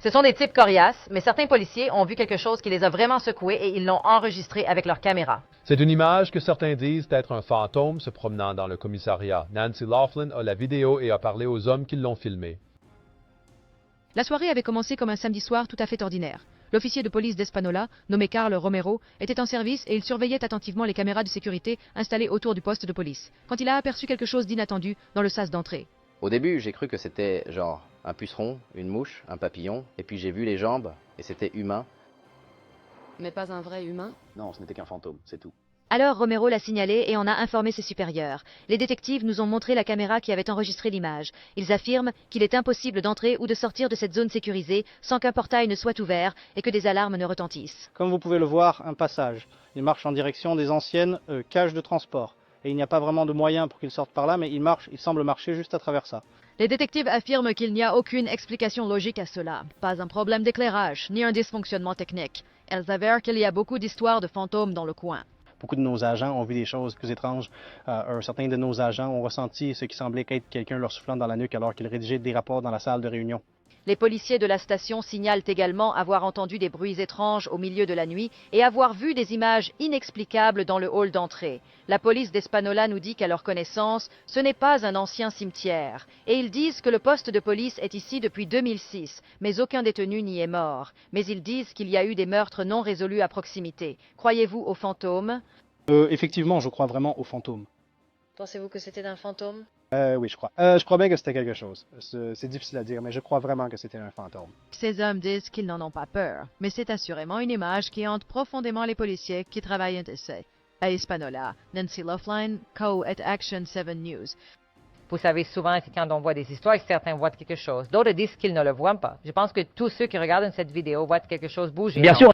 Ce sont des types coriaces, mais certains policiers ont vu quelque chose qui les a vraiment secoués et ils l'ont enregistré avec leur caméra. C'est une image que certains disent être un fantôme se promenant dans le commissariat. Nancy Laughlin a la vidéo et a parlé aux hommes qui l'ont filmée. La soirée avait commencé comme un samedi soir tout à fait ordinaire. L'officier de police d'Espanola, nommé Carl Romero, était en service et il surveillait attentivement les caméras de sécurité installées autour du poste de police, quand il a aperçu quelque chose d'inattendu dans le sas d'entrée. Au début, j'ai cru que c'était genre un puceron, une mouche, un papillon, et puis j'ai vu les jambes, et c'était humain. Mais pas un vrai humain? Non, ce n'était qu'un fantôme, c'est tout. Alors Romero l'a signalé et en a informé ses supérieurs. Les détectives nous ont montré la caméra qui avait enregistré l'image. Ils affirment qu'il est impossible d'entrer ou de sortir de cette zone sécurisée sans qu'un portail ne soit ouvert et que des alarmes ne retentissent. Comme vous pouvez le voir, un passage. Il marche en direction des anciennes cages de transport. Et il n'y a pas vraiment de moyen pour qu'il sorte par là, mais il semble marcher juste à travers ça. Les détectives affirment qu'il n'y a aucune explication logique à cela. Pas un problème d'éclairage, ni un dysfonctionnement technique. Elles avèrent qu'il y a beaucoup d'histoires de fantômes dans le coin. Beaucoup de nos agents ont vu des choses plus étranges. Certains de nos agents ont ressenti ce qui semblait être quelqu'un leur soufflant dans la nuque alors qu'ils rédigeaient des rapports dans la salle de réunion. Les policiers de la station signalent également avoir entendu des bruits étranges au milieu de la nuit et avoir vu des images inexplicables dans le hall d'entrée. La police d'Espanola nous dit qu'à leur connaissance, ce n'est pas un ancien cimetière. Et ils disent que le poste de police est ici depuis 2006, mais aucun détenu n'y est mort. Mais ils disent qu'il y a eu des meurtres non résolus à proximité. Croyez-vous aux fantômes? Effectivement, je crois vraiment aux fantômes. Pensez-vous que c'était un fantôme? Oui, je crois. Je crois bien que c'était quelque chose. C'est difficile à dire, mais je crois vraiment que c'était un fantôme. Ces hommes disent qu'ils n'en ont pas peur, mais c'est assurément une image qui hante profondément les policiers qui travaillent ici. À Espanola, Nancy Laughlin, Co. at Action 7 News. Vous savez, souvent, c'est quand on voit des histoires, certains voient quelque chose. D'autres disent qu'ils ne le voient pas. Je pense que tous ceux qui regardent cette vidéo voient quelque chose bouger. Bien sûr.